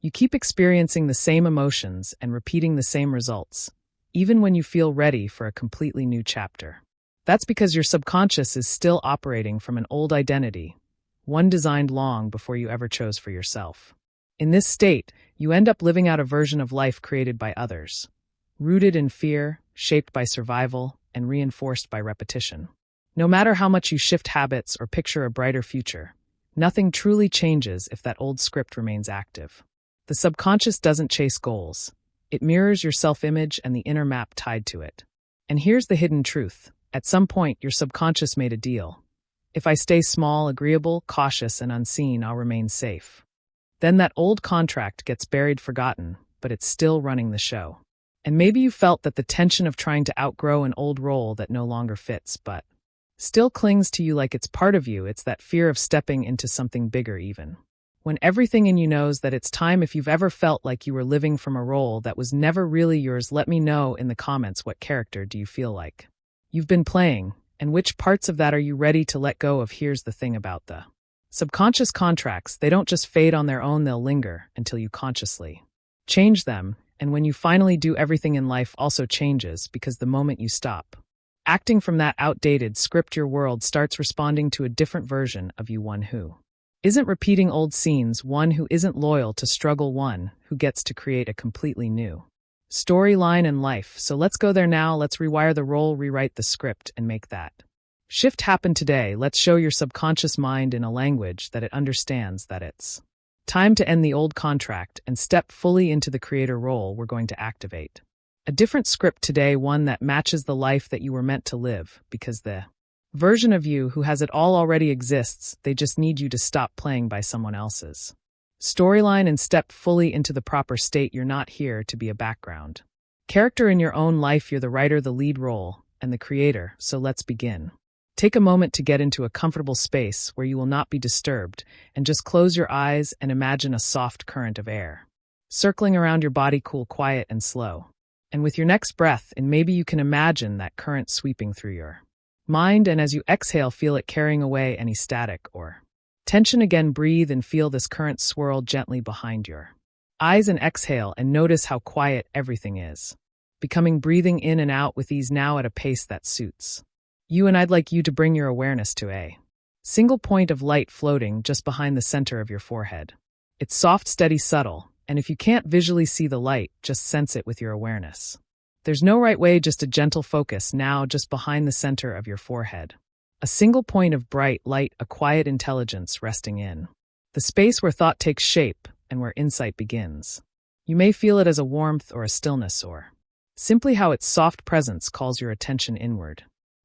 You keep experiencing the same emotions and repeating the same results, even when you feel ready for a completely new chapter. That's because your subconscious is still operating from an old identity, one designed long before you ever chose for yourself. In this state, you end up living out a version of life created by others, rooted in fear, shaped by survival, and reinforced by repetition. No matter how much you shift habits or picture a brighter future, nothing truly changes if that old script remains active. The subconscious doesn't chase goals. It mirrors your self-image and the inner map tied to it. And here's the hidden truth. At some point, your subconscious made a deal. If I stay small, agreeable, cautious, and unseen, I'll remain safe. Then that old contract gets buried, forgotten, but it's still running the show. And maybe you felt that the tension of trying to outgrow an old role that no longer fits, but still clings to you like it's part of you. It's that fear of stepping into something bigger even. When everything in you knows that it's time. If you've ever felt like you were living from a role that was never really yours, let me know in the comments, what character do you feel like you've been playing, and which parts of that are you ready to let go of? Here's the thing about the subconscious contracts. They don't just fade on their own, they'll linger until you consciously change them. And when you finally do, everything in life also changes, because the moment you stop acting from that outdated script, your world starts responding to a different version of you, one who isn't repeating old scenes, one who isn't loyal to struggle, one who gets to create a completely new storyline in life. So let's go there now. Let's rewire the role, rewrite the script, and make that shift happen today. Let's show your subconscious mind in a language that it understands that it's time to end the old contract and step fully into the creator role. We're going to activate a different script today, one that matches the life that you were meant to live, because the version of you who has it all already exists. They just need you to stop playing by someone else's storyline and step fully into the proper state. You're not here to be a background character in your own life. You're the writer, the lead role, and the creator. So let's begin. Take a moment to get into a comfortable space where you will not be disturbed, and just close your eyes and imagine a soft current of air circling around your body, cool, quiet, and slow. And with your next breath in, maybe you can imagine that current sweeping through your mind, and as you exhale, feel it carrying away any static or tension. Again, breathe and feel this current swirl gently behind your eyes, and exhale and notice how quiet everything is, becoming breathing in and out with ease, now at a pace that suits you. And I'd like you to bring your awareness to a single point of light floating just behind the center of your forehead. It's soft, steady, subtle, and if you can't visually see the light, just sense it with your awareness. There's no right way, just a gentle focus now just behind the center of your forehead. A single point of bright light, a quiet intelligence resting in the space where thought takes shape and where insight begins. You may feel it as a warmth or a stillness, or simply how its soft presence calls your attention inward.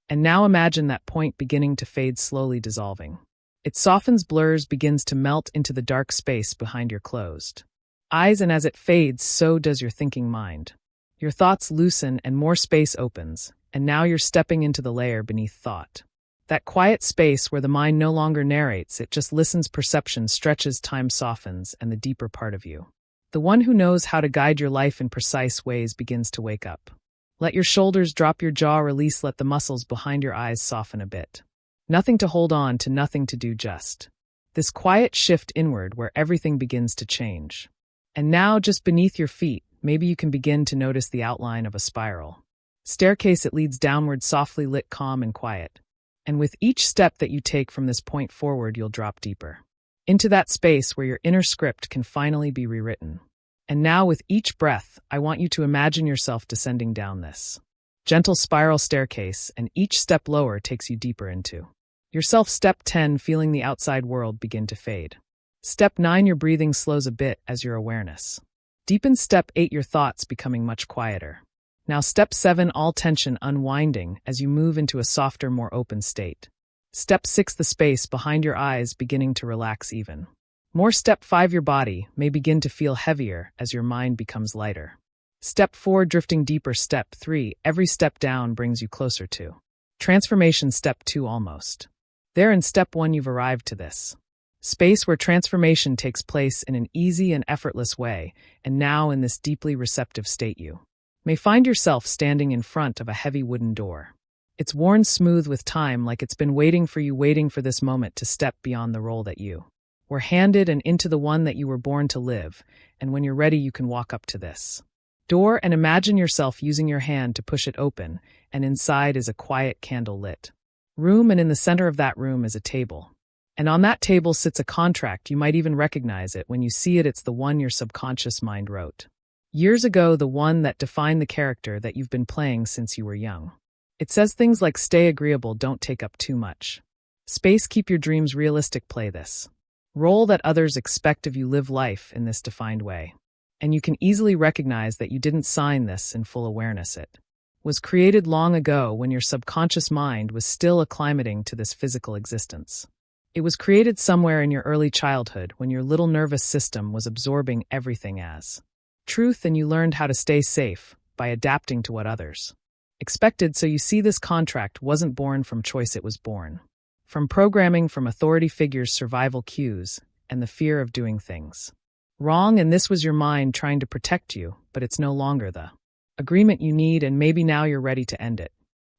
And now imagine that point beginning to fade, slowly dissolving. It softens, blurs, begins to melt into the dark space behind your closed eyes, and as it fades, so does your thinking mind. Your thoughts loosen and more space opens, and now you're stepping into the layer beneath thought. That quiet space where the mind no longer narrates, it just listens. Perception stretches, time softens, and the deeper part of you, the one who knows how to guide your life in precise ways, begins to wake up. Let your shoulders drop, your jaw release, let the muscles behind your eyes soften a bit. Nothing to hold on to, nothing to do, just this quiet shift inward where everything begins to change. And now, just beneath your feet, maybe you can begin to notice the outline of a spiral staircase. It leads downward, softly lit, calm, and quiet. And with each step that you take from this point forward, you'll drop deeper into that space where your inner script can finally be rewritten. And now, with each breath, I want you to imagine yourself descending down this gentle spiral staircase, and each step lower takes you deeper into yourself. Step 10, feeling the outside world begin to fade. Step 9, your breathing slows a bit as your awareness deepens. Step 8, your thoughts becoming much quieter. Now step 7, all tension unwinding as you move into a softer, more open state. Step 6, the space behind your eyes beginning to relax even more. Step 5, your body may begin to feel heavier as your mind becomes lighter. Step 4, drifting deeper. Step 3, every step down brings you closer to transformation. Step 2, almost there. In step 1, you've arrived to this space where transformation takes place in an easy and effortless way, and now in this deeply receptive state you may find yourself standing in front of a heavy wooden door. It's worn smooth with time, like it's been waiting for you, waiting for this moment to step beyond the role that you were handed and into the one that you were born to live, and when you're ready you can walk up to this door and imagine yourself using your hand to push it open, and inside is a quiet candle-lit room, and in the center of that room is a table. And on that table sits a contract. You might even recognize it. When you see it, it's the one your subconscious mind wrote years ago, the one that defined the character that you've been playing since you were young. It says things like stay agreeable, don't take up too much space, keep your dreams realistic, play this role that others expect of you, live life in this defined way. And you can easily recognize that you didn't sign this in full awareness. It was created long ago when your subconscious mind was still acclimating to this physical existence. It was created somewhere in your early childhood when your little nervous system was absorbing everything as truth, and you learned how to stay safe by adapting to what others expected. So you see, this contract wasn't born from choice, it was born from programming, from authority figures, survival cues, and the fear of doing things wrong. And this was your mind trying to protect you, but it's no longer the agreement you need, and maybe now you're ready to end it.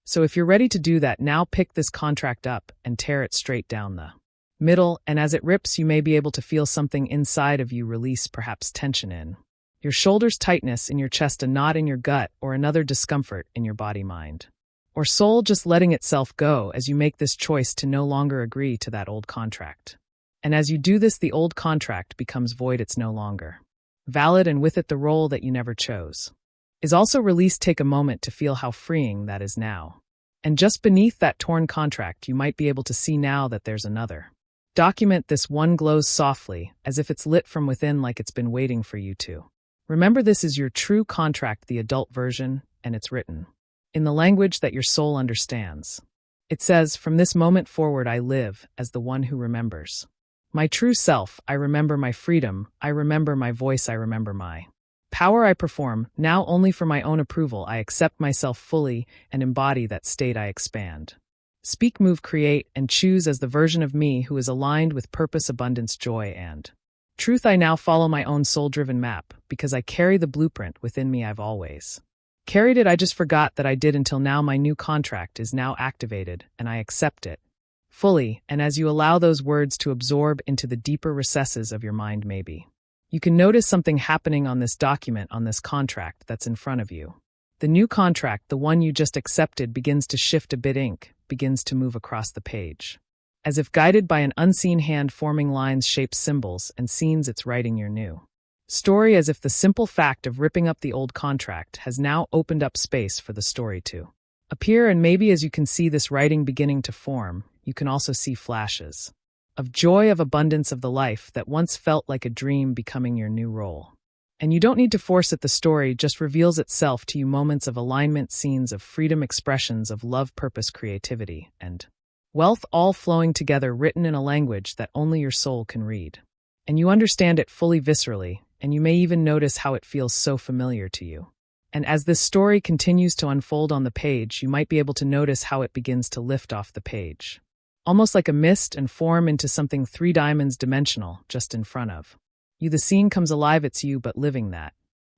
So if you're ready to do that, now pick this contract up and tear it straight down the middle, and as it rips, you may be able to feel something inside of you release, perhaps tension in your shoulders, tightness in your chest, a knot in your gut, or another discomfort in your body, mind, or soul, just letting itself go as you make this choice to no longer agree to that old contract. And as you do this, the old contract becomes void, it's no longer valid, and with it the role that you never chose is also released. Take a moment to feel how freeing that is now. And just beneath that torn contract, you might be able to see now that there's another document. This one glows softly, as if it's lit from within, like it's been waiting for you to remember. This is your true contract, the adult version, and it's written in the language that your soul understands. It says, from this moment forward, I live as the one who remembers my true self. I remember my freedom. I remember my voice. I remember my power. I perform now only for my own approval. I accept myself fully and embody that state. I expand, speak, move, create, and choose as the version of me who is aligned with purpose, abundance, joy, and truth. I now follow my own soul-driven map because I carry the blueprint within me. I've always carried it. I just forgot that I did until now. My new contract is now activated, and I accept it fully. And as you allow those words to absorb into the deeper recesses of your mind, maybe you can notice something happening on this document, on this contract that's in front of you. The new contract, the one you just accepted, begins to shift a bit. Ink begins to move across the page, as if guided by an unseen hand, forming lines, shapes, symbols, and scenes. It's writing your new story, as if the simple fact of ripping up the old contract has now opened up space for the story to appear. And maybe as you can see this writing beginning to form, you can also see flashes of joy, of abundance, of the life that once felt like a dream becoming your new role. And you don't need to force it. The story just reveals itself to you. Moments of alignment, scenes of freedom, expressions of love, purpose, creativity, and wealth, all flowing together, written in a language that only your soul can read. And you understand it fully, viscerally, and you may even notice how it feels so familiar to you. And as this story continues to unfold on the page, you might be able to notice how it begins to lift off the page, almost like a mist, and form into something 3 dimensional just in front of you. The scene comes alive. It's you, but living that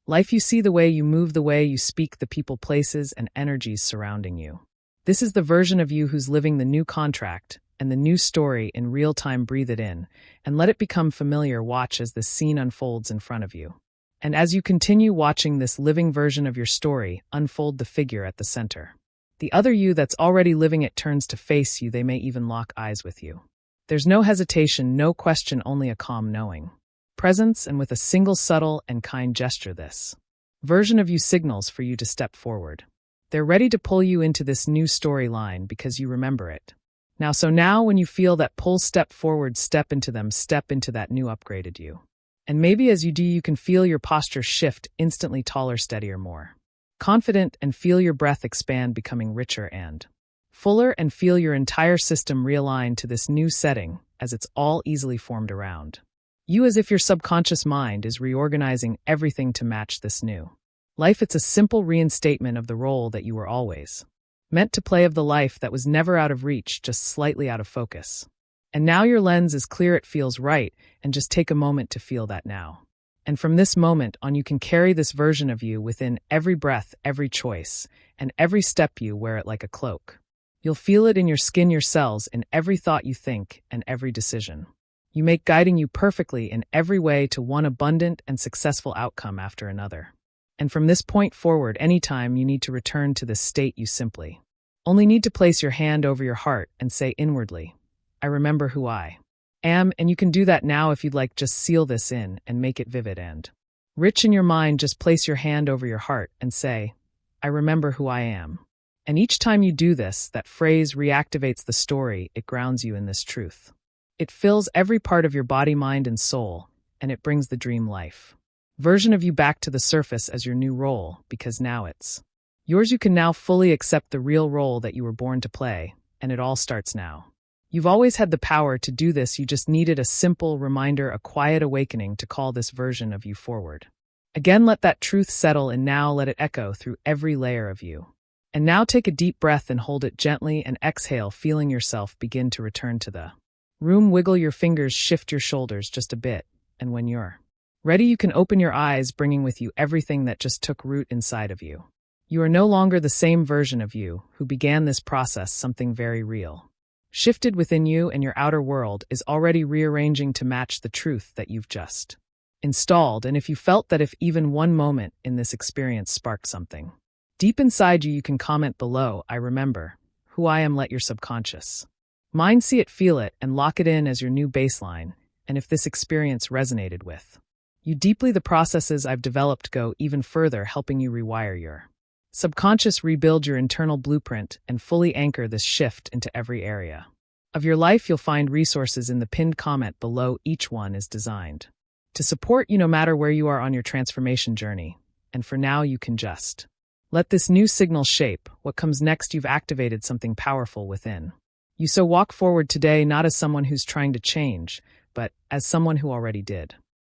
life. You see the way you move, the way you speak, the people, places, and energies surrounding you. This is the version of you who's living the new contract and the new story in real time. Breathe it in and let it become familiar. Watch as this scene unfolds in front of you. And as you continue watching this living version of your story unfold, the figure at the center, the other you that's already living it, turns to face you. They may even lock eyes with you. There's no hesitation, no question, only a calm knowing presence, and with a single subtle and kind gesture, this version of you signals for you to step forward. They're ready to pull you into this new storyline because you remember it. Now when you feel that pull, step forward, step into them, step into that new upgraded you. And maybe as you do, you can feel your posture shift, instantly taller, steadier, more confident, and feel your breath expand, becoming richer and fuller, and feel your entire system realign to this new setting as it's all easily formed around you, as if your subconscious mind is reorganizing everything to match this new life. It's a simple reinstatement of the role that you were always meant to play, of the life that was never out of reach, just slightly out of focus. And now your lens is clear, it feels right, and just take a moment to feel that now. And from this moment on, you can carry this version of you within every breath, every choice, and every step. You wear it like a cloak. You'll feel it in your skin, your cells, in every thought you think, and every decision You make guiding you perfectly in every way to one abundant and successful outcome after another. And from this point forward, anytime you need to return to this state, you simply only need to place your hand over your heart and say inwardly, I remember who I am, and you can do that now if you'd like. Just seal this in and make it vivid and rich in your mind. Just place your hand over your heart and say, I remember who I am. And each time you do this, that phrase reactivates the story. It grounds you in this truth. It fills every part of your body, mind, and soul, and it brings the dream life version of you back to the surface as your new role, because now it's yours. You can now fully accept the real role that you were born to play, and it all starts now. You've always had the power to do this. You just needed a simple reminder, a quiet awakening to call this version of you forward. Again, let that truth settle, and now let it echo through every layer of you. And now take a deep breath and hold it gently and exhale, feeling yourself begin to return to the room. Wiggle your fingers, shift your shoulders just a bit, and when you're ready, you can open your eyes, bringing with you everything that just took root inside of you. You are no longer the same version of you who began this process. Something very real shifted within you, and your outer world is already rearranging to match the truth that you've just installed. And if you felt that if even one moment in this experience sparked something deep inside you, you can comment below, I remember who I am. Let your subconscious mind see it, feel it, and lock it in as your new baseline. And if this experience resonated with you deeply, the processes I've developed go even further, helping you rewire your subconscious, rebuild your internal blueprint, and fully anchor this shift into every area of your life. You'll find resources in the pinned comment below. Each one is designed to support you no matter where you are on your transformation journey. And for now, you can just let this new signal shape what comes next. You've activated something powerful within you. So walk forward today, not as someone who's trying to change, but as someone who already did